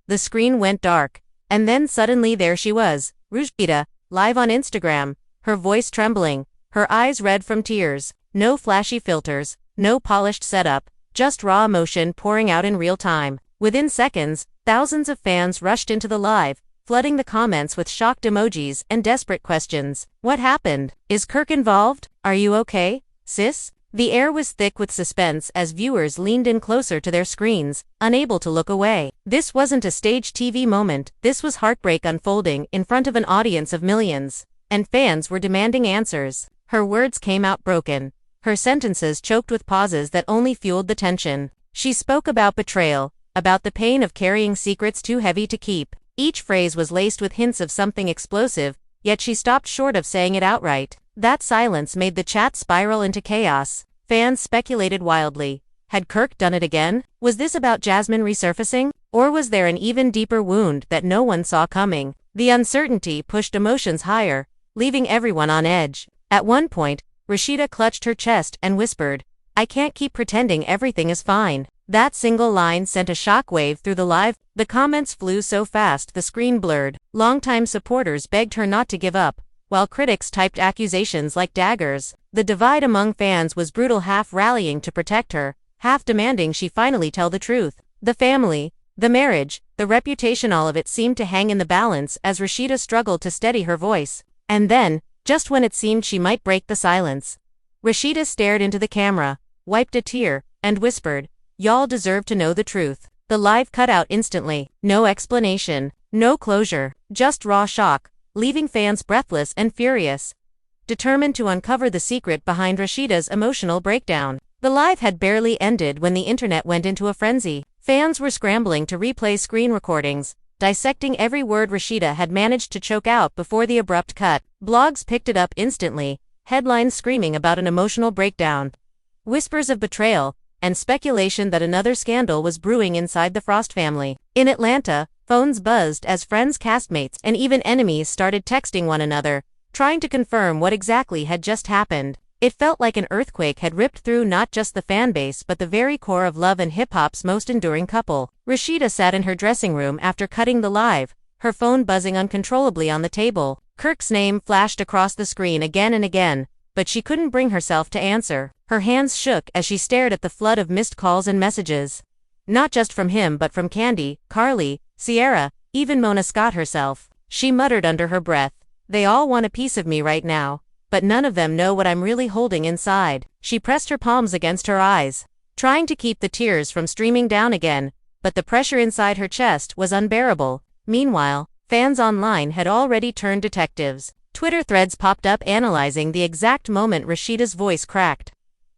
the screen went dark. And then suddenly there she was, Rasheeda, live on Instagram, her voice trembling, her eyes red from tears. No flashy filters, no polished setup, just raw emotion pouring out in real time. Within seconds, thousands of fans rushed into the live, flooding the comments with shocked emojis and desperate questions. What happened? Is Kirk involved? Are you okay, sis? The air was thick with suspense as viewers leaned in closer to their screens, unable to look away. This wasn't a staged TV moment, this was heartbreak unfolding in front of an audience of millions. And fans were demanding answers. Her words came out broken, her sentences choked with pauses that only fueled the tension. She spoke about betrayal, about the pain of carrying secrets too heavy to keep. Each phrase was laced with hints of something explosive, yet she stopped short of saying it outright. That silence made the chat spiral into chaos. Fans speculated wildly. Had Kirk done it again? Was this about Jasmine resurfacing? Or was there an even deeper wound that no one saw coming? The uncertainty pushed emotions higher, leaving everyone on edge. At one point, Rasheeda clutched her chest and whispered, "I can't keep pretending everything is fine." That single line sent a shockwave through the live. The comments flew so fast the screen blurred. Longtime supporters begged her not to give up, while critics typed accusations like daggers. The divide among fans was brutal, half rallying to protect her, half demanding she finally tell the truth. The family, the marriage, the reputation, all of it seemed to hang in the balance as Rasheeda struggled to steady her voice. And then, just when it seemed she might break the silence, Rasheeda stared into the camera, wiped a tear, and whispered, "Y'all deserve to know the truth." The live cut out instantly. No explanation, no closure, just raw shock, leaving fans breathless and furious, determined to uncover the secret behind Rasheeda's emotional breakdown. The live had barely ended when the internet went into a frenzy. Fans were scrambling to replay screen recordings, dissecting every word Rasheeda had managed to choke out before the abrupt cut. Blogs picked it up instantly, headlines screaming about an emotional breakdown, whispers of betrayal, and speculation that another scandal was brewing inside the Frost family. In Atlanta, phones buzzed as friends, castmates, and even enemies started texting one another, trying to confirm what exactly had just happened. It felt like an earthquake had ripped through not just the fanbase but the very core of love and hip-hop's most enduring couple. Rasheeda sat in her dressing room after cutting the live, her phone buzzing uncontrollably on the table. Kirk's name flashed across the screen again and again, but she couldn't bring herself to answer. Her hands shook as she stared at the flood of missed calls and messages. Not just from him but from Candy, Carly, Sierra, even Mona Scott herself. She muttered under her breath, "They all want a piece of me right now, but none of them know what I'm really holding inside." She pressed her palms against her eyes, trying to keep the tears from streaming down again, but the pressure inside her chest was unbearable. Meanwhile, fans online had already turned detectives. Twitter threads popped up analyzing the exact moment Rasheeda's voice cracked.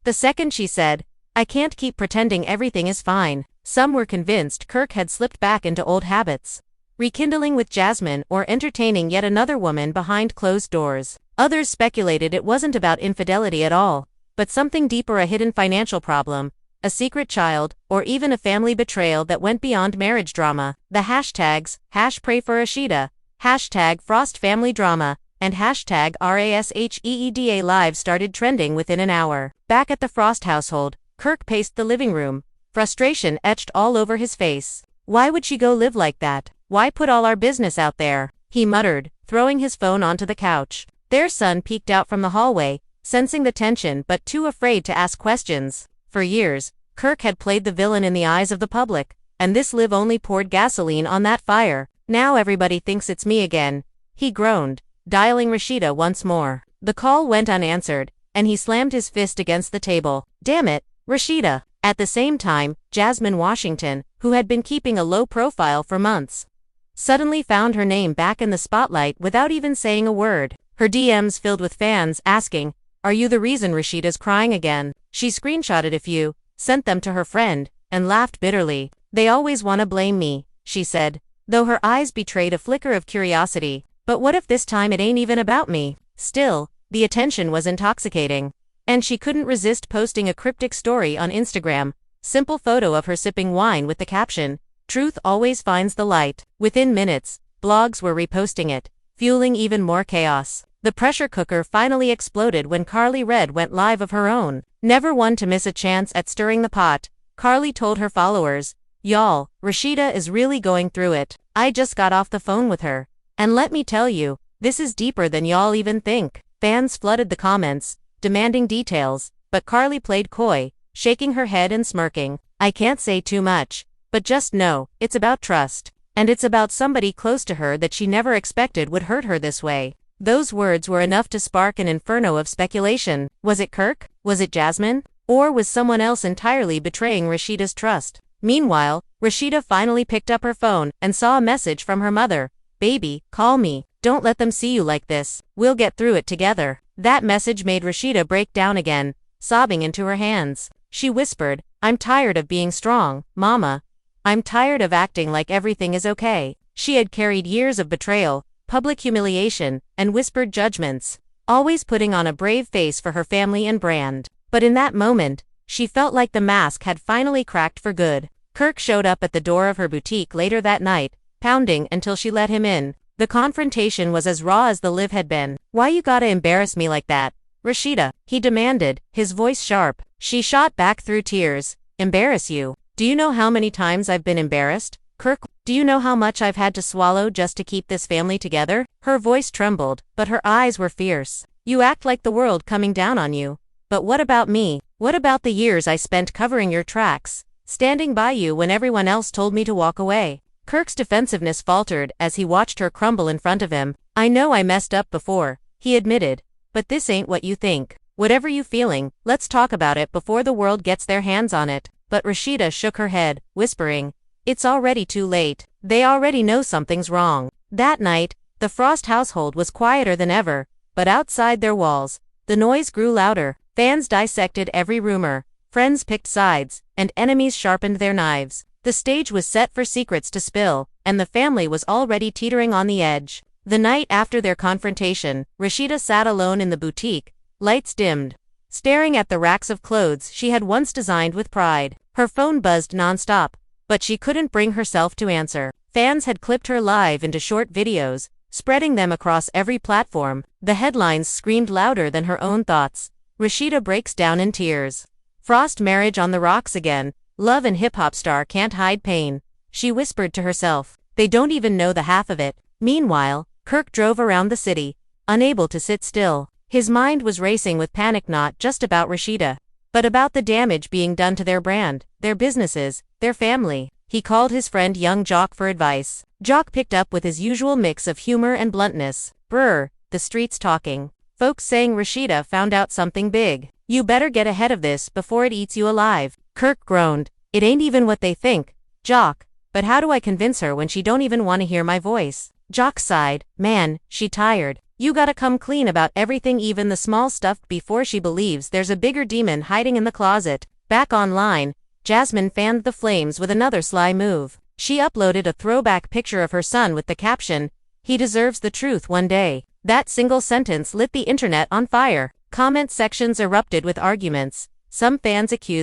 The second she said, "I can't keep pretending everything is fine." Some were convinced Kirk had slipped back into old habits, rekindling with Jasmine or entertaining yet another woman behind closed doors. Others speculated it wasn't about infidelity at all, but something deeper, a hidden financial problem, a secret child, or even a family betrayal that went beyond marriage drama. The hashtags, #PrayForRasheeda, #FrostFamilyDrama, and #RASHEEDA Live started trending within an hour. Back at the Frost household, Kirk paced the living room, frustration etched all over his face. "Why would she go live like that? Why put all our business out there?" he muttered, throwing his phone onto the couch. Their son peeked out from the hallway, sensing the tension but too afraid to ask questions. For years, Kirk had played the villain in the eyes of the public, and this live only poured gasoline on that fire. "Now everybody thinks it's me again," he groaned, dialing Rasheeda once more. The call went unanswered, and he slammed his fist against the table. "Damn it, Rasheeda." At the same time, Jasmine Washington, who had been keeping a low profile for months, suddenly found her name back in the spotlight without even saying a word. Her DMs filled with fans asking, "Are you the reason Rasheeda's crying again?" She screenshotted a few, sent them to her friend, and laughed bitterly. "They always wanna blame me," she said, though her eyes betrayed a flicker of curiosity. "But what if this time it ain't even about me?" Still, the attention was intoxicating, and she couldn't resist posting a cryptic story on Instagram, simple photo of her sipping wine with the caption, "Truth always finds the light." Within minutes, blogs were reposting it, fueling even more chaos. The pressure cooker finally exploded when Carly Red went live of her own. Never one to miss a chance at stirring the pot, Carly told her followers, Y'all, Rasheeda is really going through it. I just got off the phone with her. And let me tell you, this is deeper than y'all even think. Fans flooded the comments, demanding details, but Carly played coy, shaking her head and smirking. I can't say too much, but just know, it's about trust. And it's about somebody close to her that she never expected would hurt her this way. Those words were enough to spark an inferno of speculation. Was it Kirk? Was it Jasmine? Or was someone else entirely betraying Rasheeda's trust? Meanwhile, Rasheeda finally picked up her phone and saw a message from her mother. Baby, call me. Don't let them see you like this. We'll get through it together. That message made Rasheeda break down again, sobbing into her hands. She whispered, I'm tired of being strong, Mama. I'm tired of acting like everything is okay. She had carried years of betrayal, public humiliation, and whispered judgments, always putting on a brave face for her family and brand. But in that moment, she felt like the mask had finally cracked for good. Kirk showed up at the door of her boutique later that night, pounding until she let him in. The confrontation was as raw as the live had been. Why you gotta embarrass me like that, Rasheeda? He demanded, his voice sharp. She shot back through tears. Embarrass you? Do you know how many times I've been embarrassed? Kirk, do you know how much I've had to swallow just to keep this family together? Her voice trembled, but her eyes were fierce. You act like the world coming down on you. But what about me? What about the years I spent covering your tracks, standing by you when everyone else told me to walk away? Kirk's defensiveness faltered as he watched her crumble in front of him. I know I messed up before, he admitted, but this ain't what you think. Whatever you feeling, let's talk about it before the world gets their hands on it. But Rasheeda shook her head, whispering, it's already too late. They already know something's wrong. That night, the Frost household was quieter than ever, but outside their walls, the noise grew louder. Fans dissected every rumor, friends picked sides, and enemies sharpened their knives. The stage was set for secrets to spill, and the family was already teetering on the edge. The night after their confrontation, Rasheeda sat alone in the boutique, lights dimmed, staring at the racks of clothes she had once designed with pride. Her phone buzzed nonstop, but she couldn't bring herself to answer. Fans had clipped her live into short videos, spreading them across every platform. The headlines screamed louder than her own thoughts. Rasheeda breaks down in tears. Frost marriage on the rocks again. Love and hip-hop star can't hide pain. She whispered to herself. They don't even know the half of it. Meanwhile, Kirk drove around the city, unable to sit still. His mind was racing with panic not just about Rasheeda, but about the damage being done to their brand, their businesses, their family. He called his friend young Jock for advice. Jock picked up with his usual mix of humor and bluntness. Brr, the streets talking. Folks saying Rasheeda found out something big. You better get ahead of this before it eats you alive. Kirk groaned. It ain't even what they think, Jock, but how do I convince her when she don't even want to hear my voice? Jock sighed. Man, she tired. You gotta come clean about everything, even the small stuff, before she believes there's a bigger demon hiding in the closet. Back online, Jasmine fanned the flames with another sly move. She uploaded a throwback picture of her son with the caption, he deserves the truth one day. That single sentence lit the internet on fire. Comment sections erupted with arguments. Some fans accused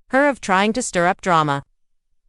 her of trying to stir up drama,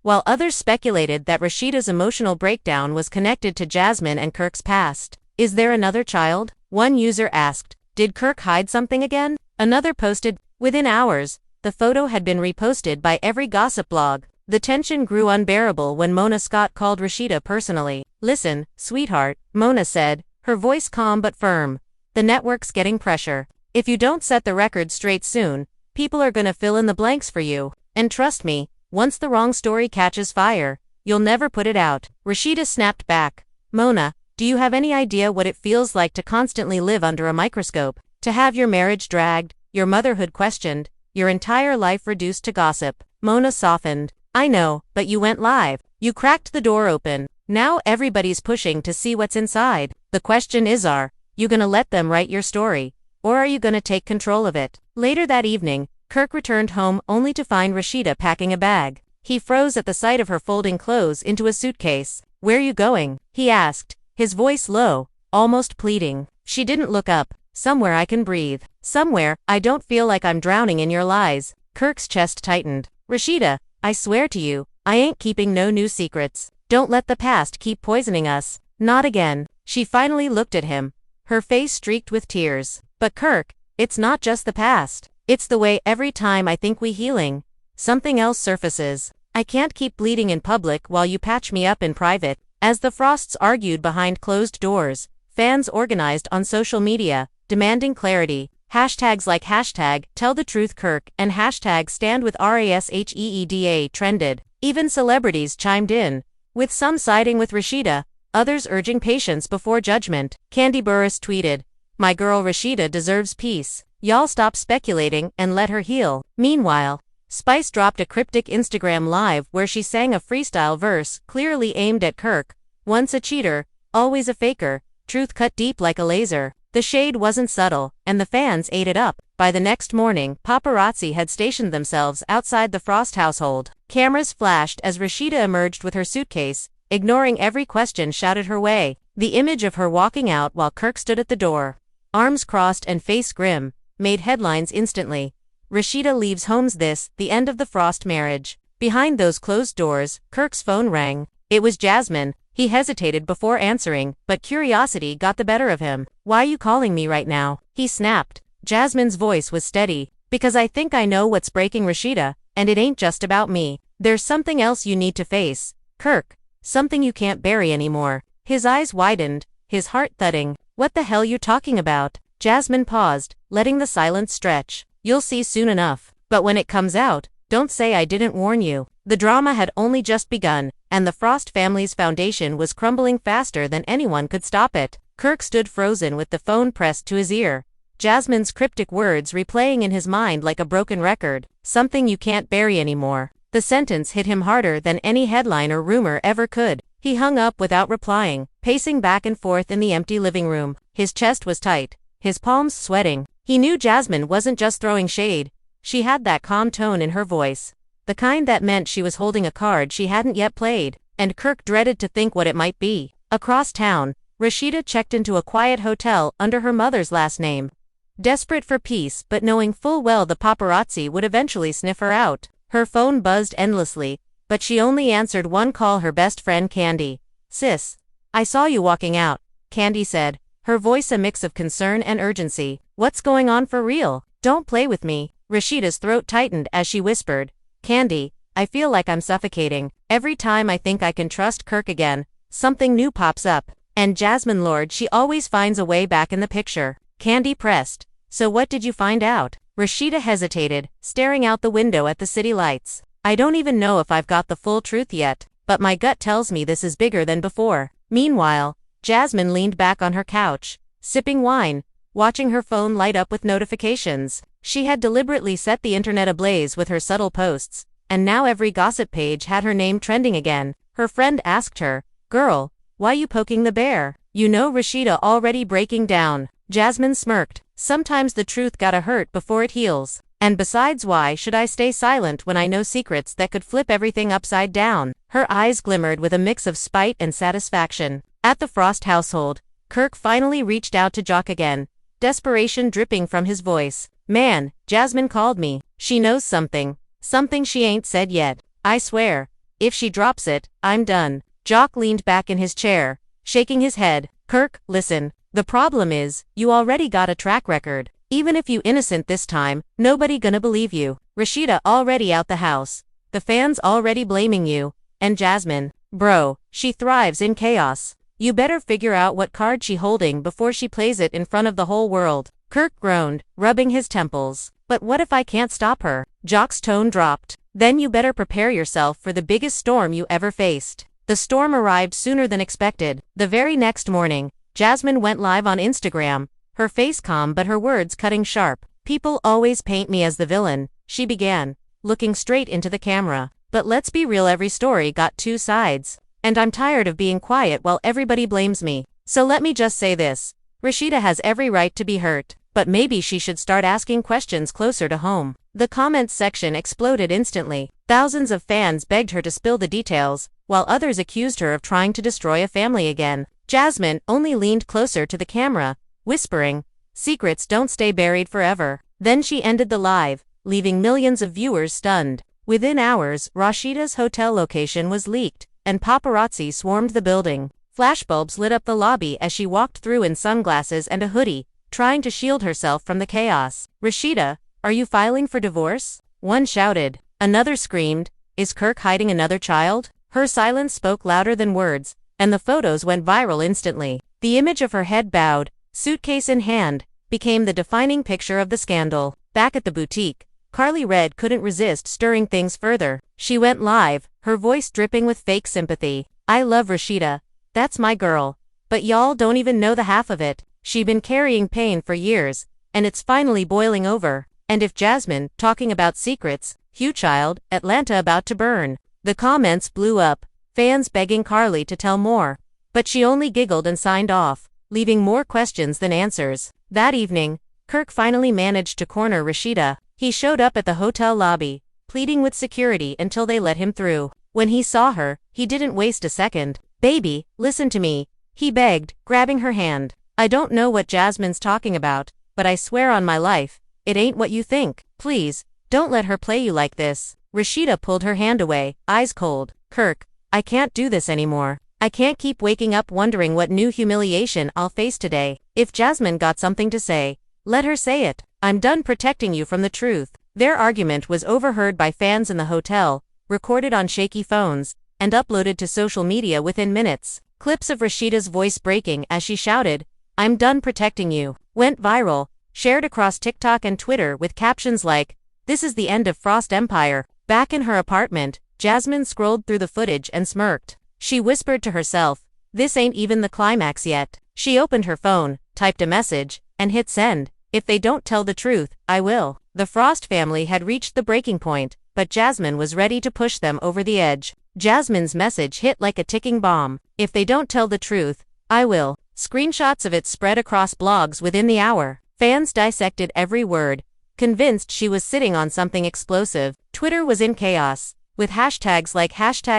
while others speculated that Rasheeda's emotional breakdown was connected to Jasmine and Kirk's past. Is there another child? One user asked. Did Kirk hide something again? Another posted. Within hours, the photo had been reposted by every gossip blog. The tension grew unbearable when Mona Scott called Rasheeda personally. Listen, sweetheart, Mona said, her voice calm but firm. The network's getting pressure. If you don't set the record straight soon, people are gonna fill in the blanks for you. And trust me, once the wrong story catches fire, you'll never put it out. Rasheeda snapped back. Mona, do you have any idea what it feels like to constantly live under a microscope? To have your marriage dragged, your motherhood questioned, your entire life reduced to gossip. Mona softened. I know, but you went live. You cracked the door open. Now everybody's pushing to see what's inside. The question is, are you gonna let them write your story? Or are you gonna take control of it? Later that evening, Kirk returned home only to find Rasheeda packing a bag. He froze at the sight of her folding clothes into a suitcase. Where you going? He asked, his voice low, almost pleading. She didn't look up. Somewhere I can breathe. Somewhere I don't feel like I'm drowning in your lies. Kirk's chest tightened. Rasheeda, I swear to you, I ain't keeping no new secrets. Don't let the past keep poisoning us. Not again. She finally looked at him, her face streaked with tears. But Kirk, it's not just the past. It's the way every time I think we healing something else surfaces. I can't keep bleeding in public while you patch me up in private. As the Frosts argued behind closed doors, fans organized on social media, demanding clarity. Hashtags like hashtag Tell the Truth Kirk and hashtag Stand with Rasheeda trended. Even celebrities chimed in, with some siding with Rasheeda, others urging patience before judgment. Candy Burris tweeted, "My girl Rasheeda deserves peace. Y'all stop speculating and let her heal." Meanwhile, Spice dropped a cryptic Instagram live where she sang a freestyle verse clearly aimed at Kirk. Once a cheater, always a faker, truth cut deep like a laser. The shade wasn't subtle, and the fans ate it up. By the next morning, paparazzi had stationed themselves outside the Frost household. Cameras flashed as Rasheeda emerged with her suitcase, ignoring every question shouted her way. The image of her walking out while Kirk stood at the door, arms crossed and face grim, made headlines instantly. Rasheeda leaves homes the end of the Frost marriage. Behind those closed doors, Kirk's phone rang. It was Jasmine. He hesitated before answering, but curiosity got the better of him. "Why you calling me right now?" he snapped. Jasmine's voice was steady. "Because I think I know what's breaking Rasheeda, and it ain't just about me. There's something else you need to face, Kirk. Something you can't bury anymore." His eyes widened, his heart thudding. "What the hell you talking about?" Jasmine paused, letting the silence stretch. "You'll see soon enough. But when it comes out, don't say I didn't warn you." The drama had only just begun, and the Frost family's foundation was crumbling faster than anyone could stop it. Kirk stood frozen with the phone pressed to his ear, Jasmine's cryptic words replaying in his mind like a broken record. "Something you can't bury anymore." The sentence hit him harder than any headline or rumor ever could. He hung up without replying, pacing back and forth in the empty living room. His chest was tight, his palms sweating. He knew Jasmine wasn't just throwing shade. She had that calm tone in her voice, the kind that meant she was holding a card she hadn't yet played, and Kirk dreaded to think what it might be. Across town, Rasheeda checked into a quiet hotel under her mother's last name, desperate for peace but knowing full well the paparazzi would eventually sniff her out. Her phone buzzed endlessly, but she only answered one call: her best friend Candy. "Sis, I saw you walking out," Candy said, her voice a mix of concern and urgency. "What's going on for real? Don't play with me." Rasheeda's throat tightened as she whispered, "Candy, I feel like I'm suffocating. Every time I think I can trust Kirk again, something new pops up. And Jasmine Lord, she always finds a way back in the picture." Candy pressed, "So what did you find out?" Rasheeda hesitated, staring out the window at the city lights. "I don't even know if I've got the full truth yet, but my gut tells me this is bigger than before." Meanwhile, Jasmine leaned back on her couch, sipping wine, watching her phone light up with notifications. She had deliberately set the internet ablaze with her subtle posts, and now every gossip page had her name trending again. Her friend asked her, "Girl, why you poking the bear? You know Rasheeda already breaking down." Jasmine smirked. "Sometimes the truth gotta hurt before it heals. And besides, why should I stay silent when I know secrets that could flip everything upside down?" Her eyes glimmered with a mix of spite and satisfaction. At the Frost household, Kirk finally reached out to Jock again, desperation dripping from his voice. "Man, Jasmine called me. She knows something. Something she ain't said yet. I swear, if she drops it, I'm done." Jock leaned back in his chair, shaking his head. "Kirk, listen. The problem is, you already got a track record. Even if you innocent this time, nobody gonna believe you. Rasheeda already out the house. The fans already blaming you. And Jasmine, bro, she thrives in chaos. You better figure out what card she holding before she plays it in front of the whole world." Kirk groaned, rubbing his temples. "But what if I can't stop her?" Jock's tone dropped. "Then you better prepare yourself for the biggest storm you ever faced." The storm arrived sooner than expected. The very next morning, Jasmine went live on Instagram, her face calm but her words cutting sharp. "People always paint me as the villain," she began, looking straight into the camera. "But let's be real, every story got two sides. And I'm tired of being quiet while everybody blames me. So let me just say this. Rasheeda has every right to be hurt, but maybe she should start asking questions closer to home." The comments section exploded instantly. Thousands of fans begged her to spill the details, while others accused her of trying to destroy a family again. Jasmine only leaned closer to the camera, whispering, "Secrets don't stay buried forever." Then she ended the live, leaving millions of viewers stunned. Within hours, Rasheeda's hotel location was leaked, and paparazzi swarmed the building. Flashbulbs lit up the lobby as she walked through in sunglasses and a hoodie, trying to shield herself from the chaos. "Rasheeda, are you filing for divorce?" one shouted. Another screamed, "Is Kirk hiding another child?" Her silence spoke louder than words, and the photos went viral instantly. The image of her head bowed, suitcase in hand, became the defining picture of the scandal. Back at the boutique, Carly Red couldn't resist stirring things further. She went live, her voice dripping with fake sympathy. "I love Rasheeda. That's my girl. But y'all don't even know the half of it. She been carrying pain for years, and it's finally boiling over. And if Jasmine, talking about secrets, Hugh Child, Atlanta about to burn." The comments blew up, fans begging Carly to tell more. But she only giggled and signed off, leaving more questions than answers. That evening, Kirk finally managed to corner Rasheeda. He showed up at the hotel lobby, pleading with security until they let him through. When he saw her, he didn't waste a second. "Baby, listen to me," he begged, grabbing her hand. "I don't know what Jasmine's talking about, but I swear on my life, it ain't what you think. Please, don't let her play you like this." Rasheeda pulled her hand away, eyes cold. "Kirk, I can't do this anymore. I can't keep waking up wondering what new humiliation I'll face today. If Jasmine got something to say, let her say it. I'm done protecting you from the truth." Their argument was overheard by fans in the hotel, recorded on shaky phones, and uploaded to social media within minutes. Clips of Rasheeda's voice breaking as she shouted, "I'm done protecting you," went viral, shared across TikTok and Twitter with captions like, "This is the end of Frost Empire." Back in her apartment, Jasmine scrolled through the footage and smirked. She whispered to herself, "This ain't even the climax yet." She opened her phone, typed a message, and hit send. "If they don't tell the truth, I will." The Frost family had reached the breaking point, but Jasmine was ready to push them over the edge. Jasmine's message hit like a ticking bomb. "If they don't tell the truth, I will." Screenshots of it spread across blogs within the hour. Fans dissected every word, convinced she was sitting on something explosive. Twitter was in chaos, with hashtags like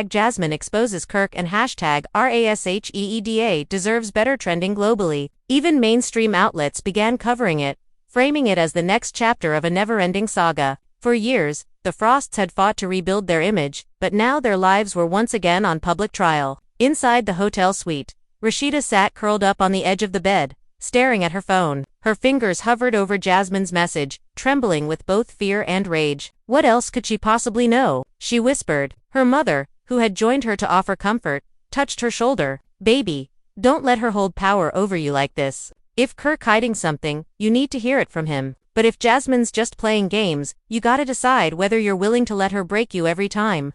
#Jasmine exposes Kirk and #RASHEEDA deserves better trending globally. Even mainstream outlets began covering it, framing it as the next chapter of a never-ending saga. For years, the Frosts had fought to rebuild their image, but now their lives were once again on public trial. Inside the hotel suite, Rasheeda sat curled up on the edge of the bed, staring at her phone. Her fingers hovered over Jasmine's message, trembling with both fear and rage. What else could she possibly know? She whispered. Her mother, who had joined her to offer comfort, touched her shoulder. "Baby, don't let her hold power over you like this. If Kirk hiding something, you need to hear it from him. But if Jasmine's just playing games, you gotta decide whether you're willing to let her break you every time."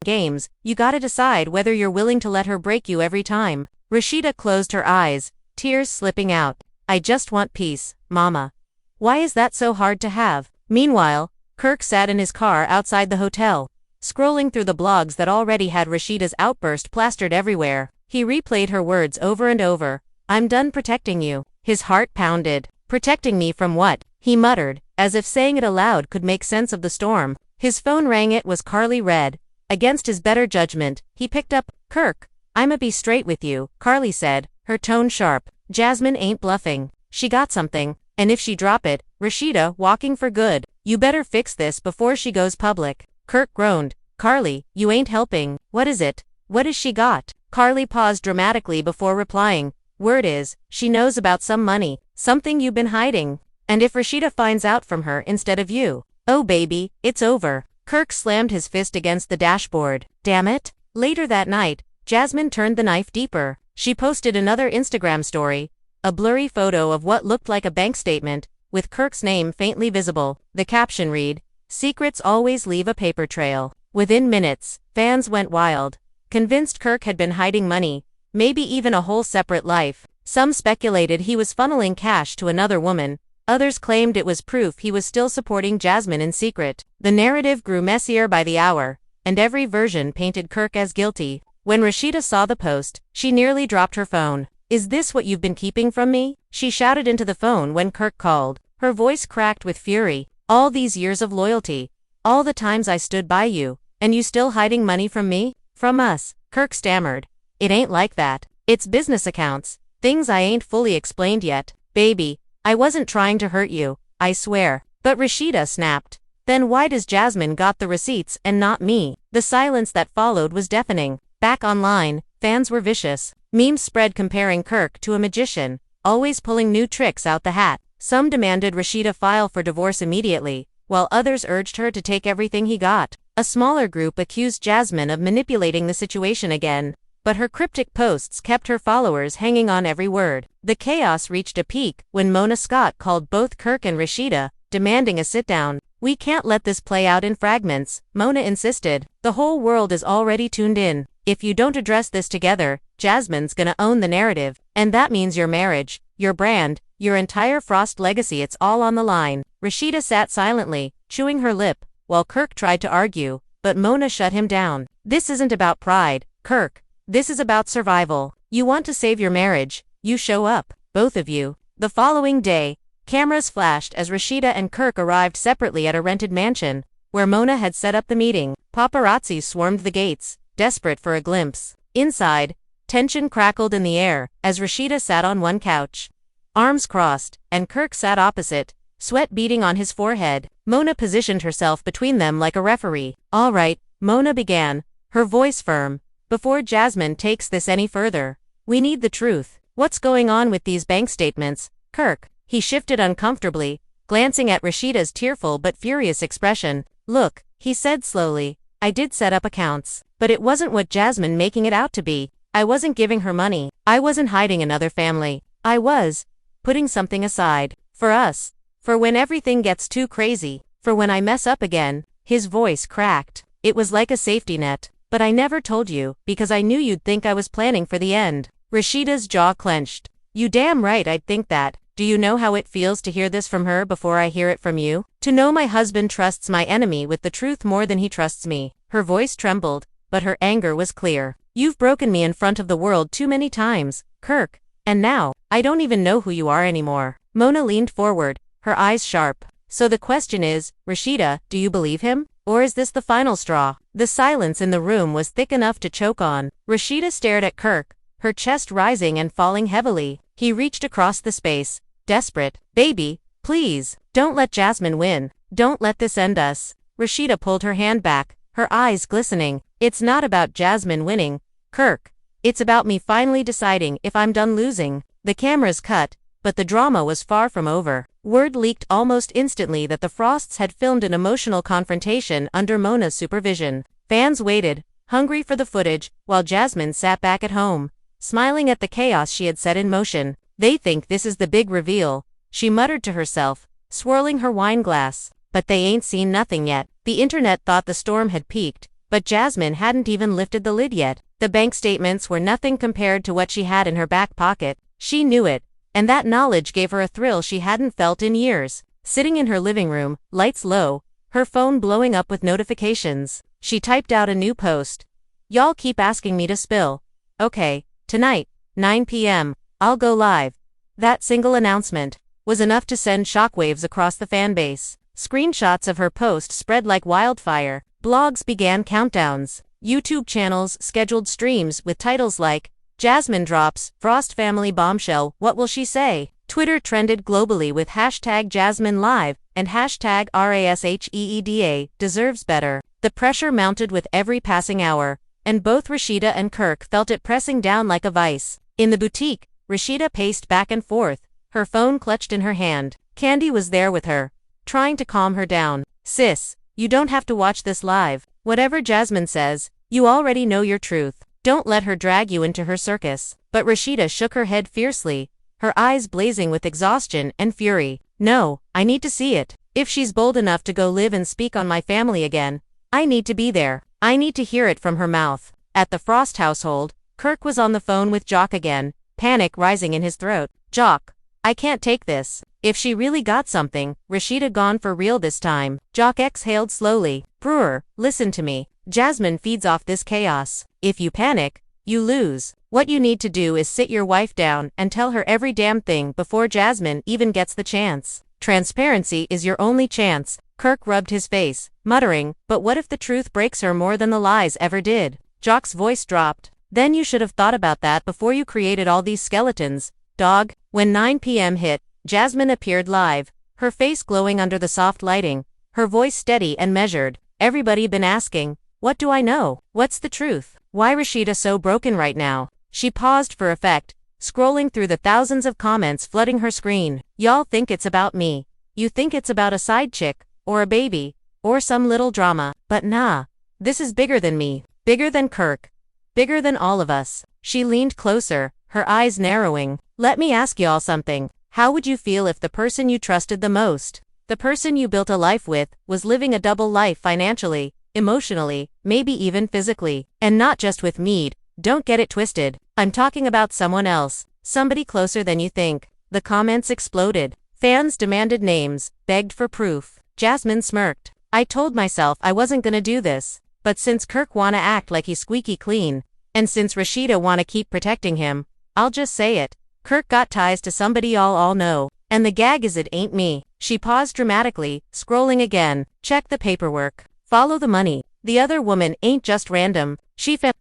Rasheeda closed her eyes, tears slipping out. "I just want peace, Mama. Why is that so hard to have?" Meanwhile, Kirk sat in his car outside the hotel, scrolling through the blogs that already had Rasheeda's outburst plastered everywhere. He replayed her words over and over. "I'm done protecting you." His heart pounded. "Protecting me from what?" he muttered, as if saying it aloud could make sense of the storm. His phone rang. It was Carly Red. Against his better judgment, he picked up. "Kirk, I'ma be straight with you," Carly said, her tone sharp. "Jasmine ain't bluffing. She got something, and if she drop it, Rasheeda walking for good. You better fix this before she goes public." Kirk groaned. "Carly, you ain't helping. What is it? What has she got?" Carly paused dramatically before replying. "Word is, she knows about some money, something you've been hiding. And if Rasheeda finds out from her instead of you, oh baby, it's over." Kirk slammed his fist against the dashboard. Damn it. Later that night, Jasmine turned the knife deeper. She posted another Instagram story, a blurry photo of what looked like a bank statement, with Kirk's name faintly visible. The caption read, "Secrets always leave a paper trail." Within minutes, fans went wild, convinced Kirk had been hiding money, maybe even a whole separate life. Some speculated he was funneling cash to another woman, others claimed it was proof he was still supporting Jasmine in secret. The narrative grew messier by the hour, and every version painted Kirk as guilty. When Rasheeda saw the post, she nearly dropped her phone. "Is this what you've been keeping from me?" she shouted into the phone when Kirk called. Her voice cracked with fury. "All these years of loyalty, all the times I stood by you, and you still hiding money from me?" "From us," Kirk stammered. "It ain't like that. It's business accounts, things I ain't fully explained yet. Baby, I wasn't trying to hurt you, I swear." But Rasheeda snapped. "Then why does Jasmine got the receipts and not me?" The silence that followed was deafening. Back online, fans were vicious. Memes spread comparing Kirk to a magician, always pulling new tricks out the hat. Some demanded Rasheeda file for divorce immediately, while others urged her to take everything he got. A smaller group accused Jasmine of manipulating the situation again, but her cryptic posts kept her followers hanging on every word. The chaos reached a peak when Mona Scott called both Kirk and Rasheeda, demanding a sit-down. "We can't let this play out in fragments," Mona insisted. "The whole world is already tuned in. If you don't address this together, Jasmine's gonna own the narrative. And that means your marriage, your brand, your entire Frost legacy, it's all on the line." Rasheeda sat silently, chewing her lip, while Kirk tried to argue, but Mona shut him down. "This isn't about pride, Kirk. This is about survival. You want to save your marriage, you show up, both of you." The following day, cameras flashed as Rasheeda and Kirk arrived separately at a rented mansion, where Mona had set up the meeting. Paparazzi swarmed the gates, desperate for a glimpse. Inside, tension crackled in the air as Rasheeda sat on one couch, arms crossed, and Kirk sat opposite, sweat beading on his forehead. Mona positioned herself between them like a referee. "All right," Mona began, her voice firm. "Before Jasmine takes this any further, we need the truth. What's going on with these bank statements, Kirk?" He shifted uncomfortably, glancing at Rasheeda's tearful but furious expression. "Look," he said slowly, "I did set up accounts, but it wasn't what Jasmine making it out to be. I wasn't giving her money. I wasn't hiding another family. I was putting something aside. For us. For when everything gets too crazy. For when I mess up again." His voice cracked. "It was like a safety net. But I never told you, because I knew you'd think I was planning for the end." Rasheeda's jaw clenched. "You damn right I'd think that. Do you know how it feels to hear this from her before I hear it from you? To know my husband trusts my enemy with the truth more than he trusts me." Her voice trembled, but her anger was clear. "You've broken me in front of the world too many times, Kirk. And now, I don't even know who you are anymore." Mona leaned forward, her eyes sharp. "So the question is, Rasheeda, do you believe him? Or is this the final straw?" The silence in the room was thick enough to choke on. Rasheeda stared at Kirk, her chest rising and falling heavily. He reached across the space, desperate. "Baby, please, don't let Jasmine win. Don't let this end us." Rasheeda pulled her hand back, her eyes glistening. "It's not about Jasmine winning, Kirk. It's about me finally deciding if I'm done losing." The cameras cut, but the drama was far from over. Word leaked almost instantly that the Frosts had filmed an emotional confrontation under Mona's supervision. Fans waited, hungry for the footage, while Jasmine sat back at home, smiling at the chaos she had set in motion. "They think this is the big reveal," she muttered to herself, swirling her wine glass. "But they ain't seen nothing yet." The internet thought the storm had peaked, but Jasmine hadn't even lifted the lid yet. The bank statements were nothing compared to what she had in her back pocket. She knew it, and that knowledge gave her a thrill she hadn't felt in years. Sitting in her living room, lights low, her phone blowing up with notifications, she typed out a new post. "Y'all keep asking me to spill. Okay, tonight, 9 p.m., I'll go live." That single announcement was enough to send shockwaves across the fanbase. Screenshots of her post spread like wildfire. Blogs began countdowns. YouTube channels scheduled streams with titles like, "Jasmine drops, Frost family bombshell, what will she say?" Twitter trended globally with hashtag Jasmine Live and hashtag RASHEEDA, deserves better. The pressure mounted with every passing hour, and both Rasheeda and Kirk felt it pressing down like a vice. In the boutique, Rasheeda paced back and forth, her phone clutched in her hand. Candy was there with her, trying to calm her down. "Sis, you don't have to watch this live. Whatever Jasmine says, you already know your truth. Don't let her drag you into her circus." But Rasheeda shook her head fiercely, her eyes blazing with exhaustion and fury. "No, I need to see it. If she's bold enough to go live and speak on my family again, I need to be there. I need to hear it from her mouth." At the Frost household, Kirk was on the phone with Jock again, panic rising in his throat. "Jock, I can't take this. If she really got something, Rasheeda gone for real this time." Jock exhaled slowly. "Brewer, listen to me. Jasmine feeds off this chaos. If you panic, you lose. What you need to do is sit your wife down and tell her every damn thing before Jasmine even gets the chance. Transparency is your only chance." Kirk rubbed his face, muttering, "But what if the truth breaks her more than the lies ever did?" Jock's voice dropped. "Then you should have thought about that before you created all these skeletons, dog." When 9 p.m. hit, Jasmine appeared live, her face glowing under the soft lighting, her voice steady and measured. "Everybody been asking, what do I know? What's the truth? Why Rasheeda so broken right now?" She paused for effect, scrolling through the thousands of comments flooding her screen. "Y'all think it's about me. You think it's about a side chick, or a baby, or some little drama. But nah. This is bigger than me. Bigger than Kirk. Bigger than all of us. She leaned closer, her eyes narrowing. Let me ask y'all something. How would you feel if the person you trusted the most, the person you built a life with, was living a double life financially, emotionally, maybe even physically? And not just with Mead. Don't get it twisted. I'm talking about someone else. Somebody closer than you think. The comments exploded. Fans demanded names, begged for proof. Jasmine smirked. I told myself I wasn't gonna do this. But since Kirk wanna act like he's squeaky clean, and since Rasheeda wanna keep protecting him, I'll just say it. Kirk got ties to somebody y'all all know. And the gag is it ain't me. She paused dramatically, scrolling again. Check the paperwork. Follow the money. The other woman ain't just random.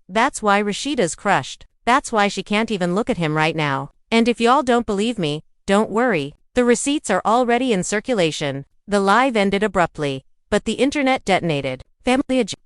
That's why Rasheeda's crushed. That's why she can't even look at him right now. And if y'all don't believe me, don't worry. The receipts are already in circulation. The live ended abruptly. But the internet detonated.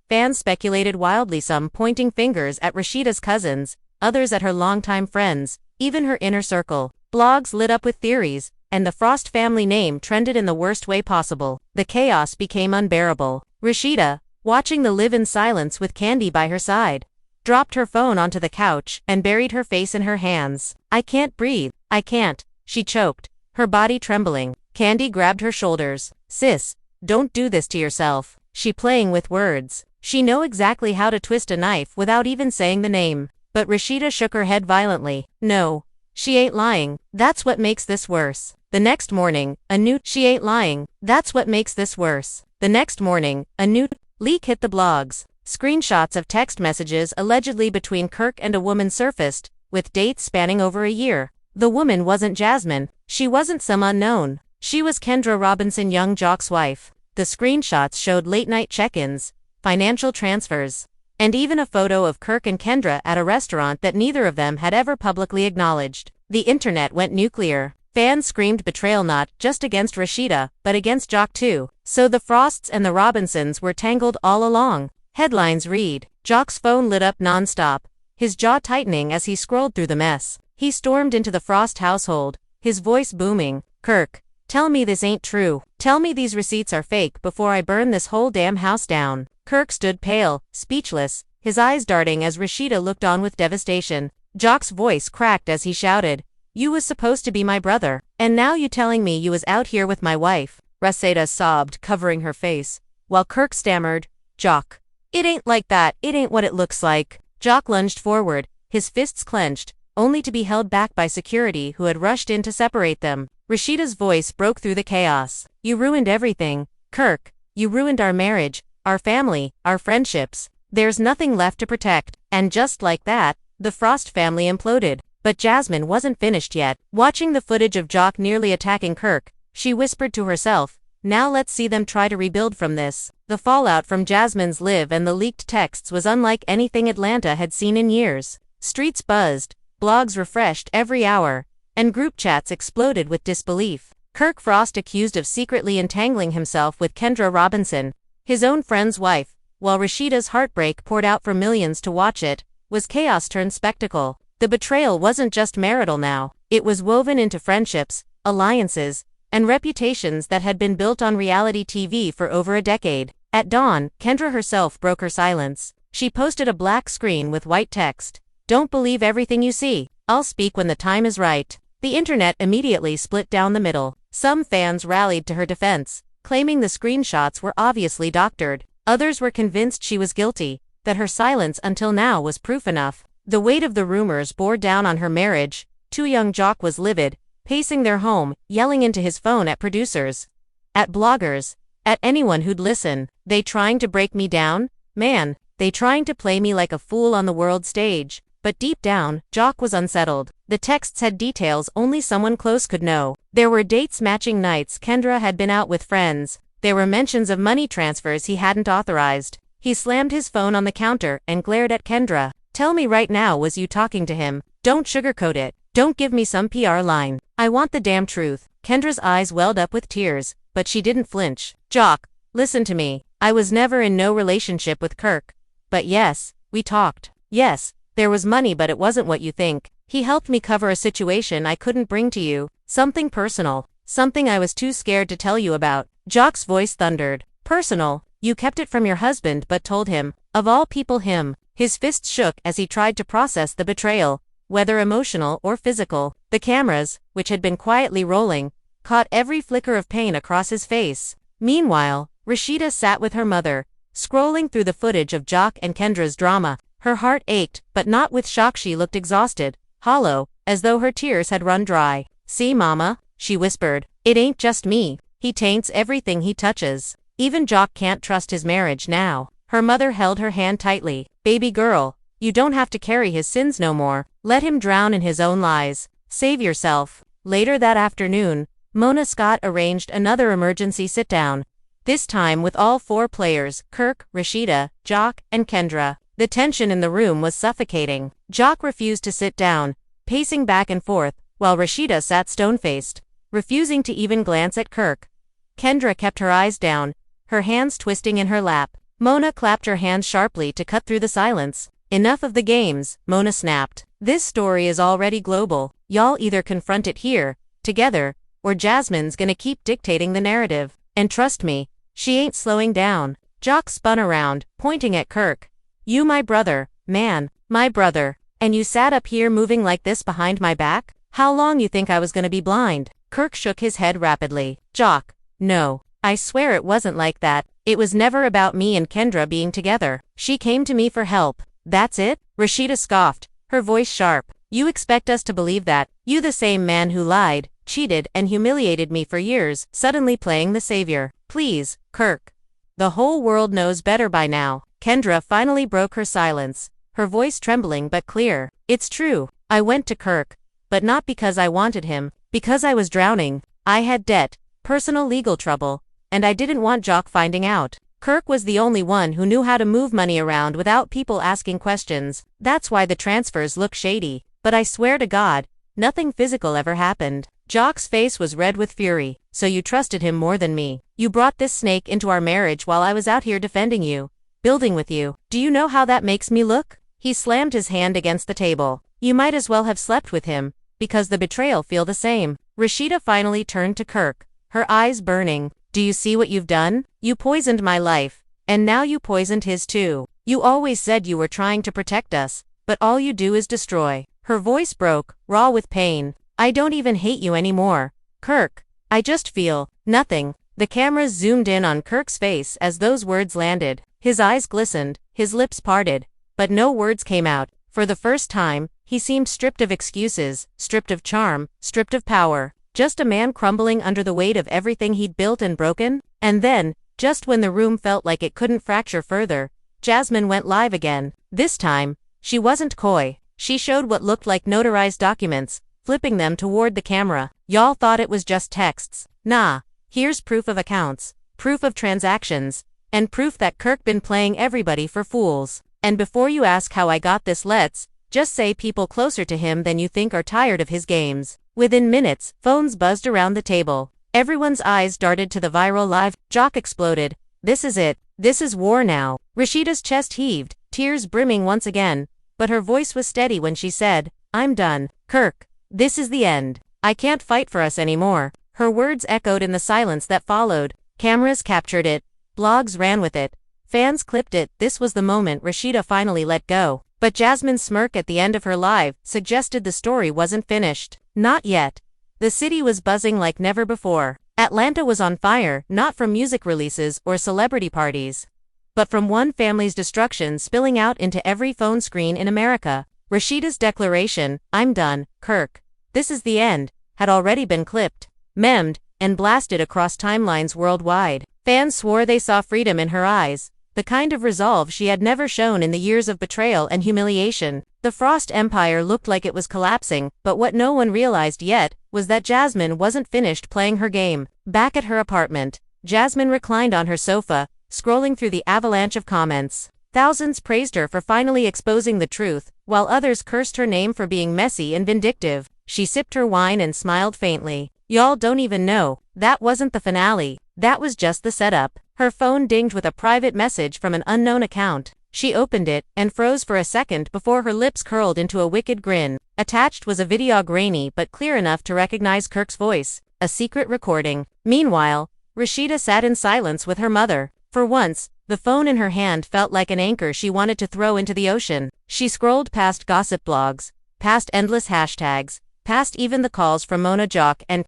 Fans speculated wildly, some pointing fingers at Rasheeda's cousins, others at her longtime friends, even her inner circle. Blogs lit up with theories, and the Frost family name trended in the worst way possible. The chaos became unbearable. Rasheeda, watching the live in silence with Candy by her side, dropped her phone onto the couch and buried her face in her hands. I can't breathe. I can't, she choked, her body trembling. Candy grabbed her shoulders. Sis, don't do this to yourself. She playing with words. She know exactly how to twist a knife without even saying the name. But Rasheeda shook her head violently. No. She ain't lying. That's what makes this worse. The next morning, She ain't lying. That's what makes this worse. The next morning, a new leak hit the blogs. Screenshots of text messages allegedly between Kirk and a woman surfaced, with dates spanning over a year. The woman wasn't Jasmine. She wasn't some unknown. She was Kendra Robinson, young Jock's wife. The screenshots showed late-night check-ins, financial transfers, and even a photo of Kirk and Kendra at a restaurant that neither of them had ever publicly acknowledged. The internet went nuclear. Fans screamed betrayal not just against Rasheeda, but against Jock too. So the Frosts and the Robinsons were tangled all along. Headlines read. Jock's phone lit up non-stop, his jaw tightening as he scrolled through the mess. He stormed into the Frost household, his voice booming. Kirk, tell me this ain't true. Tell me these receipts are fake before I burn this whole damn house down. Kirk stood pale, speechless, his eyes darting as Rasheeda looked on with devastation. Jock's voice cracked as he shouted, You was supposed to be my brother, and now you telling me you was out here with my wife. Rasheeda sobbed, covering her face, while Kirk stammered, Jock. It ain't like that, it ain't what it looks like. Jock lunged forward, his fists clenched, only to be held back by security who had rushed in to separate them. Rasheeda's voice broke through the chaos. You ruined everything, Kirk. You ruined our marriage, our family, our friendships. There's nothing left to protect. And just like that, the Frost family imploded. But Jasmine wasn't finished yet. Watching the footage of Jock nearly attacking Kirk, she whispered to herself, Now let's see them try to rebuild from this. The fallout from Jasmine's live and the leaked texts was unlike anything Atlanta had seen in years. Streets buzzed, blogs refreshed every hour, and group chats exploded with disbelief. Kirk Frost accused of secretly entangling himself with Kendra Robinson, his own friend's wife, while Rasheeda's heartbreak poured out for millions to watch it, was chaos turned spectacle. The betrayal wasn't just marital now, it was woven into friendships, alliances, and reputations that had been built on reality TV for over a decade. At dawn, Kendra herself broke her silence. She posted a black screen with white text. Don't believe everything you see. I'll speak when the time is right. The internet immediately split down the middle. Some fans rallied to her defense, claiming the screenshots were obviously doctored. Others were convinced she was guilty, that her silence until now was proof enough. The weight of the rumors bore down on her marriage. Too young Jock was livid, pacing their home, yelling into his phone at producers, at bloggers, at anyone who'd listen. They trying to break me down? Man, they trying to play me like a fool on the world stage. But deep down, Jock was unsettled. The texts had details only someone close could know. There were dates matching nights Kendra had been out with friends. There were mentions of money transfers he hadn't authorized. He slammed his phone on the counter and glared at Kendra. Tell me right now, was you talking to him? Don't sugarcoat it. Don't give me some PR line. I want the damn truth. Kendra's eyes welled up with tears, but she didn't flinch. Jock, listen to me. I was never in no relationship with Kirk. But yes, we talked. Yes, there was money, but it wasn't what you think. He helped me cover a situation I couldn't bring to you. Something personal. Something I was too scared to tell you about. Jock's voice thundered. Personal? You kept it from your husband but told him. Of all people, him. His fists shook as he tried to process the betrayal, whether emotional or physical. The cameras, which had been quietly rolling, caught every flicker of pain across his face. Meanwhile, Rasheeda sat with her mother, scrolling through the footage of Jock and Kendra's drama. Her heart ached, but not with shock. She looked exhausted, hollow, as though her tears had run dry. "See, Mama," she whispered. "It ain't just me. He taints everything he touches. Even Jock can't trust his marriage now." Her mother held her hand tightly. "Baby girl, you don't have to carry his sins no more. Let him drown in his own lies. Save yourself." Later that afternoon, Mona Scott arranged another emergency sit-down. This time with all 4 players, Kirk, Rasheeda, Jock, and Kendra. The tension in the room was suffocating. Jock refused to sit down, pacing back and forth, while Rasheeda sat stone-faced, refusing to even glance at Kirk. Kendra kept her eyes down, her hands twisting in her lap. Mona clapped her hands sharply to cut through the silence. "Enough of the games," Mona snapped. "This story is already global. Y'all either confront it here, together, or Jasmine's gonna keep dictating the narrative. And trust me, she ain't slowing down." Jock spun around, pointing at Kirk. "You my brother, man, my brother. And you sat up here moving like this behind my back? How long you think I was gonna be blind?" Kirk shook his head rapidly. "Jock, no. I swear it wasn't like that. It was never about me and Kendra being together. She came to me for help. That's it?" Rasheeda scoffed, her voice sharp. "You expect us to believe that? You the same man who lied, cheated, and humiliated me for years, suddenly playing the savior. Please, Kirk. The whole world knows better by now." Kendra finally broke her silence, her voice trembling but clear. "It's true. I went to Kirk. But not because I wanted him. Because I was drowning. I had debt, personal legal trouble, and I didn't want Jock finding out. Kirk was the only one who knew how to move money around without people asking questions. That's why the transfers look shady. But I swear to God, nothing physical ever happened." Jock's face was red with fury. "So you trusted him more than me. You brought this snake into our marriage while I was out here defending you, building with you. Do you know how that makes me look?" He slammed his hand against the table. "You might as well have slept with him, because the betrayal feel the same." Rasheeda finally turned to Kirk, her eyes burning. "Do you see what you've done? You poisoned my life, and now you poisoned his too. You always said you were trying to protect us, but all you do is destroy." Her voice broke, raw with pain. "I don't even hate you anymore, Kirk. I just feel nothing." The cameras zoomed in on Kirk's face as those words landed. His eyes glistened, his lips parted, but no words came out. For the first time, he seemed stripped of excuses, stripped of charm, stripped of power. Just a man crumbling under the weight of everything he'd built and broken. And then, just when the room felt like it couldn't fracture further, Jasmine went live again. This time, she wasn't coy. She showed what looked like notarized documents, flipping them toward the camera. "Y'all thought it was just texts. Nah, here's proof of accounts, proof of transactions, and proof that Kirk been playing everybody for fools. And before you ask how I got this, let's just say people closer to him than you think are tired of his games." Within minutes, phones buzzed around the table. Everyone's eyes darted to the viral live. Jock exploded. "This is it. This is war now." Rasheeda's chest heaved, tears brimming once again, but her voice was steady when she said, "I'm done. Kirk, this is the end. I can't fight for us anymore." Her words echoed in the silence that followed. Cameras captured it. Blogs ran with it. Fans clipped it. This was the moment Rasheeda finally let go. But Jasmine's smirk at the end of her live suggested the story wasn't finished. Not yet. The city was buzzing like never before. Atlanta was on fire, not from music releases or celebrity parties, but from one family's destruction spilling out into every phone screen in America. Rasheeda's declaration, "I'm done, Kirk. This is the end," had already been clipped, memed, and blasted across timelines worldwide. Fans swore they saw freedom in her eyes, the kind of resolve she had never shown in the years of betrayal and humiliation. The Frost Empire looked like it was collapsing, but what no one realized yet was that Jasmine wasn't finished playing her game. Back at her apartment, Jasmine reclined on her sofa, scrolling through the avalanche of comments. Thousands praised her for finally exposing the truth, while others cursed her name for being messy and vindictive. She sipped her wine and smiled faintly. "Y'all don't even know. That wasn't the finale. That was just the setup." Her phone dinged with a private message from an unknown account. She opened it and froze for a second before her lips curled into a wicked grin. Attached was a video, grainy but clear enough to recognize Kirk's voice, a secret recording. Meanwhile, Rasheeda sat in silence with her mother, For once, the phone in her hand felt like an anchor she wanted to throw into the ocean. She scrolled past gossip blogs, past endless hashtags, past even the calls from Mona Jock and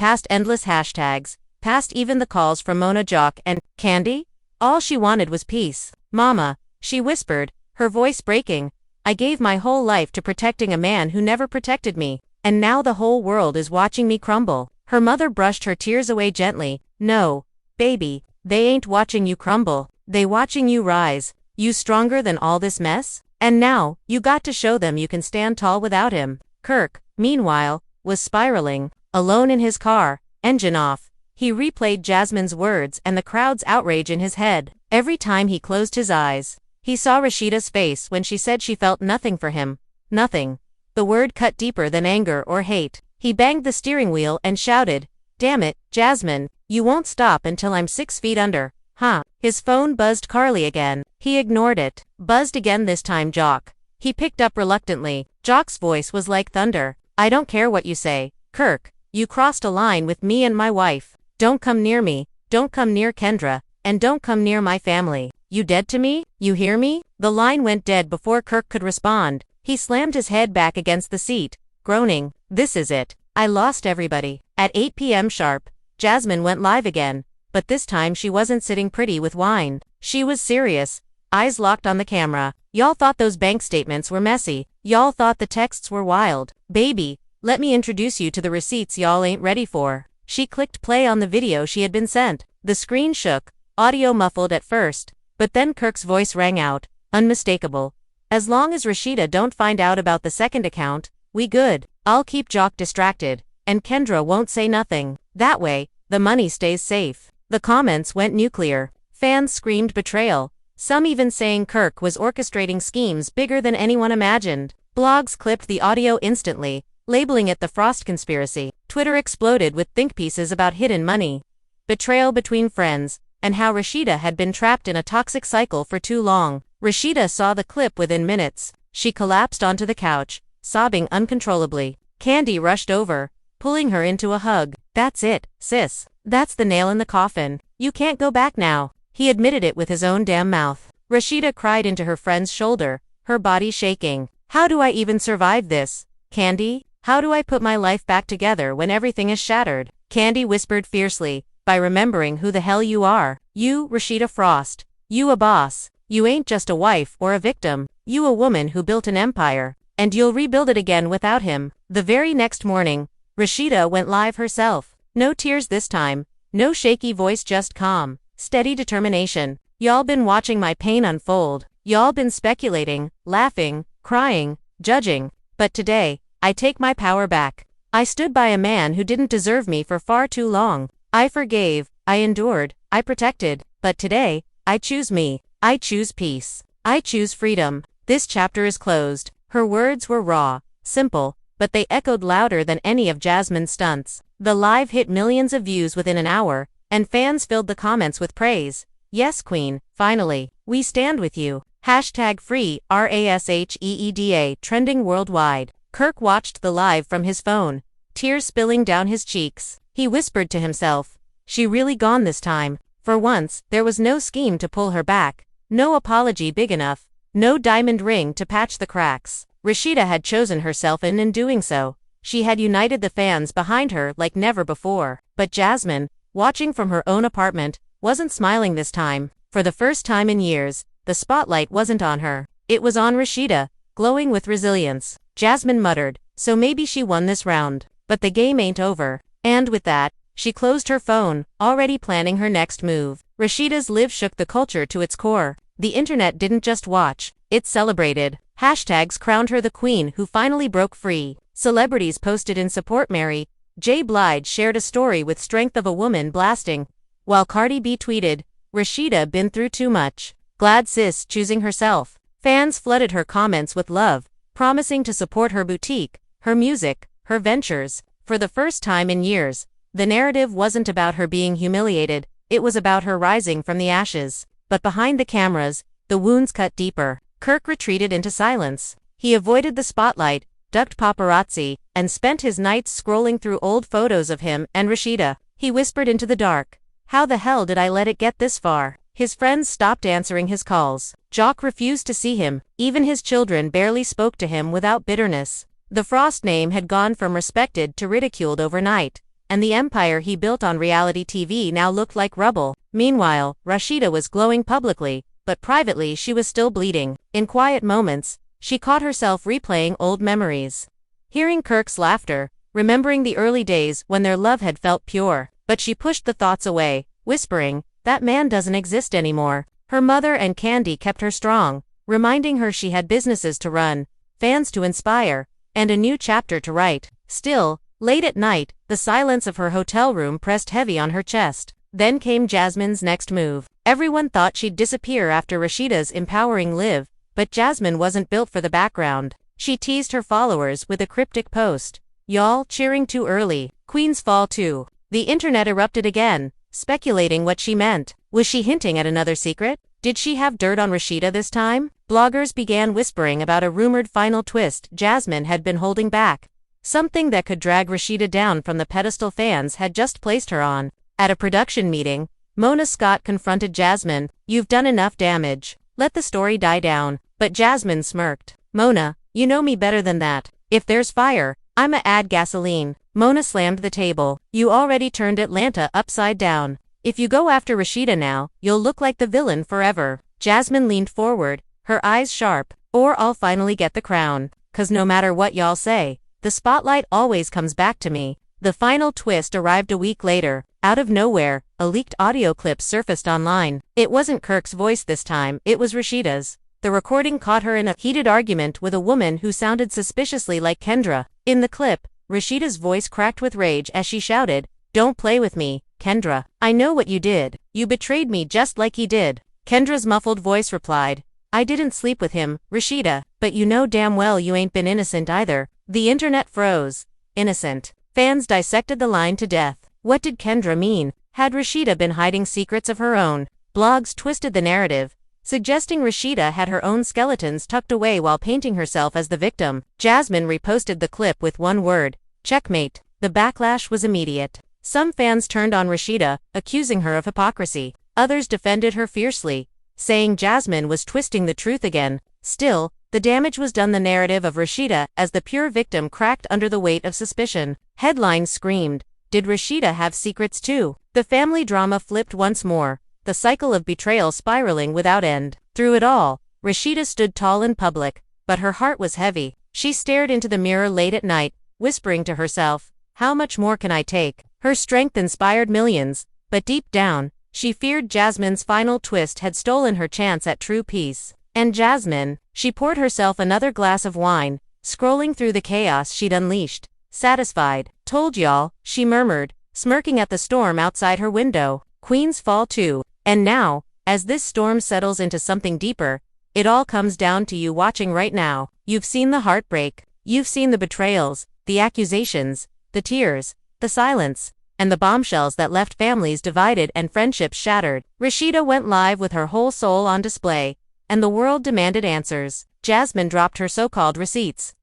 Candy? All she wanted was peace. Mama, she whispered, her voice breaking, I gave my whole life to protecting a man who never protected me, and now the whole world is watching me crumble. Her mother brushed her tears away gently. No, baby, they ain't watching you crumble. They watching you rise. You stronger than all this mess? And now, you got to show them you can stand tall without him. Kirk, meanwhile, was spiraling, alone in his car, engine off. He replayed Jasmine's words and the crowd's outrage in his head. Every time he closed his eyes, he saw Rasheeda's face when she said she felt nothing for him. Nothing. The word cut deeper than anger or hate. He banged the steering wheel and shouted, Damn it, Jasmine, you won't stop until I'm 6 feet under, huh? His phone buzzed Carly again. He ignored it. Buzzed again this time Jock. He picked up reluctantly. Jock's voice was like thunder. I don't care what you say, Kirk. You crossed a line with me and my wife. Don't come near me, don't come near Kendra, and don't come near my family. You dead to me? You hear me? The line went dead before Kirk could respond. He slammed his head back against the seat, groaning, This is it. I lost everybody. At 8 p.m. sharp, Jasmine went live again, but this time she wasn't sitting pretty with wine. She was serious, eyes locked on the camera. Y'all thought those bank statements were messy. Y'all thought the texts were wild. Baby, let me introduce you to the receipts y'all ain't ready for. She clicked play on the video she had been sent. The screen shook, audio muffled at first, but then Kirk's voice rang out, unmistakable. As long as Rasheeda don't find out about the second account, we good. I'll keep Jock distracted, and Kendra won't say nothing. That way, the money stays safe. The comments went nuclear. Fans screamed betrayal, some even saying Kirk was orchestrating schemes bigger than anyone imagined. Blogs clipped the audio instantly, labeling it the Frost conspiracy. Twitter exploded with think pieces about hidden money, betrayal between friends, and how Rasheeda had been trapped in a toxic cycle for too long. Rasheeda saw the clip within minutes. She collapsed onto the couch, sobbing uncontrollably. Candy rushed over, pulling her into a hug. That's it, sis. That's the nail in the coffin. You can't go back now. He admitted it with his own damn mouth. Rasheeda cried into her friend's shoulder, her body shaking. How do I even survive this? Candy? How do I put my life back together when everything is shattered? Candy whispered fiercely, by remembering who the hell you are. You, Rasheeda Frost. You a boss. You ain't just a wife or a victim. You a woman who built an empire. And you'll rebuild it again without him. The very next morning, Rasheeda went live herself. No tears this time. No shaky voice, just calm, steady determination. Y'all been watching my pain unfold. Y'all been speculating, laughing, crying, judging. But today, I take my power back. I stood by a man who didn't deserve me for far too long. I forgave, I endured, I protected. But today, I choose me. I choose peace. I choose freedom. This chapter is closed. Her words were raw, simple, but they echoed louder than any of Jasmine's stunts. The live hit millions of views within an hour, and fans filled the comments with praise. Yes, Queen, finally. We stand with you. #free RASHEEDA trending worldwide. Kirk watched the live from his phone, tears spilling down his cheeks. He whispered to himself, She really gone this time. For once, there was no scheme to pull her back, no apology big enough, no diamond ring to patch the cracks. Rasheeda had chosen herself, and in doing so, she had united the fans behind her like never before. But Jasmine, watching from her own apartment, wasn't smiling this time. For the first time in years, the spotlight wasn't on her. It was on Rasheeda, glowing with resilience. Jasmine muttered, So maybe she won this round. But the game ain't over. And with that, she closed her phone, already planning her next move. Rasheeda's live shook the culture to its core. The internet didn't just watch, it celebrated. Hashtags crowned her the queen who finally broke free. Celebrities posted in support. Mary J. Blige shared a story with strength of a woman blasting, while Cardi B tweeted, Rasheeda been through too much. Glad sis choosing herself. Fans flooded her comments with love, promising to support her boutique, her music, her ventures. For the first time in years, the narrative wasn't about her being humiliated, it was about her rising from the ashes. But behind the cameras, the wounds cut deeper. Kirk retreated into silence. He avoided the spotlight, ducked paparazzi, and spent his nights scrolling through old photos of him and Rasheeda. He whispered into the dark, How the hell did I let it get this far? His friends stopped answering his calls. Jock refused to see him, even his children barely spoke to him without bitterness. The Frost name had gone from respected to ridiculed overnight, and the empire he built on reality TV now looked like rubble. Meanwhile, Rasheeda was glowing publicly, but privately she was still bleeding. In quiet moments, she caught herself replaying old memories. Hearing Kirk's laughter, remembering the early days when their love had felt pure. But she pushed the thoughts away, whispering, "That man doesn't exist anymore." Her mother and Candy kept her strong, reminding her she had businesses to run, fans to inspire, and a new chapter to write. Still, late at night, the silence of her hotel room pressed heavy on her chest. Then came Jasmine's next move. Everyone thought she'd disappear after Rasheeda's empowering live, but Jasmine wasn't built for the background. She teased her followers with a cryptic post. "Y'all cheering too early. Queens fall too." The internet erupted again, speculating what she meant. Was she hinting at another secret? Did she have dirt on Rasheeda this time? Bloggers began whispering about a rumored final twist Jasmine had been holding back. Something that could drag Rasheeda down from the pedestal fans had just placed her on. At a production meeting, Mona Scott confronted Jasmine. "You've done enough damage. Let the story die down." But Jasmine smirked. "Mona, you know me better than that. If there's fire, I'ma add gasoline." Mona slammed the table. "You already turned Atlanta upside down. If you go after Rasheeda now, you'll look like the villain forever." Jasmine leaned forward, her eyes sharp. "Or I'll finally get the crown. 'Cause no matter what y'all say, the spotlight always comes back to me." The final twist arrived a week later. Out of nowhere, a leaked audio clip surfaced online. It wasn't Kirk's voice this time, it was Rasheeda's. The recording caught her in a heated argument with a woman who sounded suspiciously like Kendra. In the clip, Rasheeda's voice cracked with rage as she shouted, "Don't play with me, Kendra. I know what you did. You betrayed me just like he did." Kendra's muffled voice replied, "I didn't sleep with him, Rasheeda, but you know damn well you ain't been innocent either." The internet froze. Innocent. Fans dissected the line to death. What did Kendra mean? Had Rasheeda been hiding secrets of her own? Blogs twisted the narrative, suggesting Rasheeda had her own skeletons tucked away while painting herself as the victim. Jasmine reposted the clip with one word, "Checkmate." The backlash was immediate. Some fans turned on Rasheeda, accusing her of hypocrisy. Others defended her fiercely, saying Jasmine was twisting the truth again. Still, the damage was done. The narrative of Rasheeda as the pure victim cracked under the weight of suspicion. Headlines screamed, "Did Rasheeda have secrets too?" The family drama flipped once more, the cycle of betrayal spiraling without end. Through it all, Rasheeda stood tall in public, but her heart was heavy. She stared into the mirror late at night, whispering to herself, "How much more can I take?" Her strength inspired millions, but deep down, she feared Jasmine's final twist had stolen her chance at true peace. And Jasmine, she poured herself another glass of wine, scrolling through the chaos she'd unleashed. "Satisfied. Told y'all," she murmured, smirking at the storm outside her window. Queens fall too. And now, as this storm settles into something deeper, it all comes down to you watching right now. You've seen the heartbreak. You've seen the betrayals, the accusations, the tears, the silence, and the bombshells that left families divided and friendships shattered. Rasheeda went live with her whole soul on display, and the world demanded answers. Jasmine dropped her so-called receipts.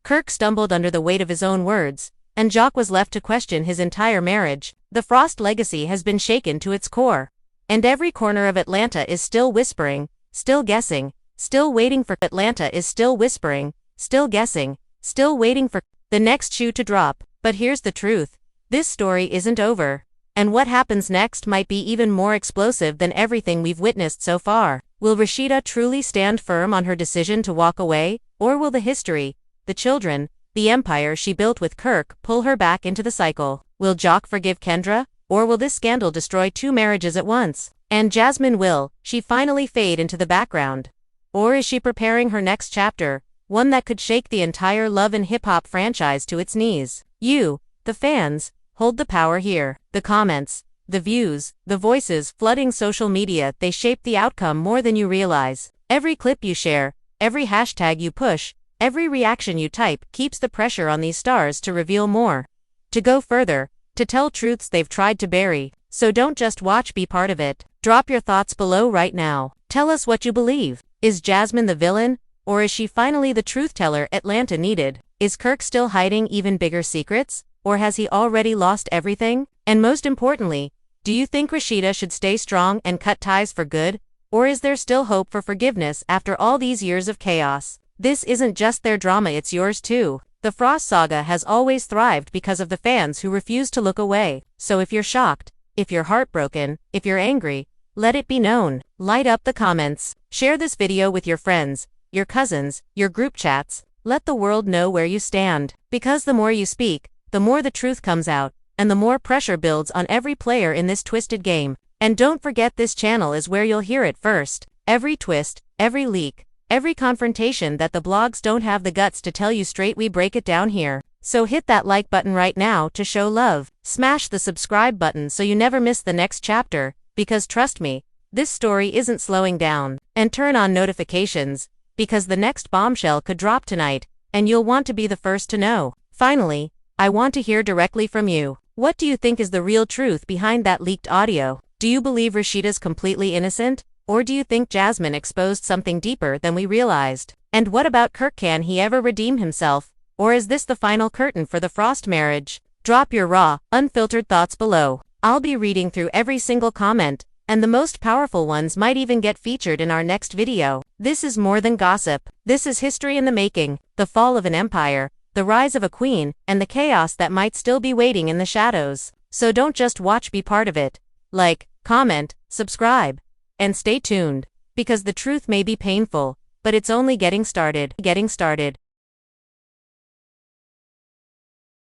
Kirk stumbled under the weight of his own words, and Jock was left to question his entire marriage. The Frost legacy has been shaken to its core, and every corner of Atlanta is still whispering, still guessing, still waiting for. Atlanta is still whispering, still guessing, still waiting for the next shoe to drop. But here's the truth. This story isn't over. And what happens next might be even more explosive than everything we've witnessed so far. Will Rasheeda truly stand firm on her decision to walk away, or will the history, the children, the empire she built with Kirk pull her back into the cycle? Will Jock forgive Kendra, or will this scandal destroy two marriages at once? And Jasmine, will she finally fade into the background? Or is she preparing her next chapter, one that could shake the entire love and hip-hop franchise to its knees? You, the fans, hold the power here. The comments, the views, the voices flooding social media, they shape the outcome more than you realize. Every clip you share, every hashtag you push, every reaction you type keeps the pressure on these stars to reveal more, to go further, to tell truths they've tried to bury. So don't just watch, be part of it. Drop your thoughts below right now. Tell us what you believe. Is Jasmine the villain, or is she finally the truth teller Atlanta needed? Is Kirk still hiding even bigger secrets, or has he already lost everything? And most importantly, Do you think Rasheeda should stay strong and cut ties for good? Or is there still hope for forgiveness after all these years of chaos? This isn't just their drama, it's yours too. The Frost saga has always thrived because of the fans who refuse to look away. So if you're shocked, if you're heartbroken, if you're angry, let it be known. Light up the comments. Share this video with your friends, your cousins, your group chats. Let the world know where you stand. Because the more you speak, the more the truth comes out, and the more pressure builds on every player in this twisted game. And don't forget, this channel is where you'll hear it first. Every twist, every leak, every confrontation that the blogs don't have the guts to tell you straight, we break it down here. So hit that like button right now to show love. Smash the subscribe button so you never miss the next chapter, because trust me, this story isn't slowing down. And turn on notifications, because the next bombshell could drop tonight, and you'll want to be the first to know. Finally, I want to hear directly from you. What do you think is the real truth behind that leaked audio? Do you believe Rasheeda's completely innocent? Or do you think Jasmine exposed something deeper than we realized? And what about Kirk? Can he ever redeem himself? Or is this the final curtain for the Frost marriage? Drop your raw, unfiltered thoughts below. I'll be reading through every single comment, and the most powerful ones might even get featured in our next video. This is more than gossip. This is history in the making, the fall of an empire, the rise of a queen, and the chaos that might still be waiting in the shadows. So don't just watch, be part of it. Like, comment, subscribe, and stay tuned, because the truth may be painful, but it's only getting started.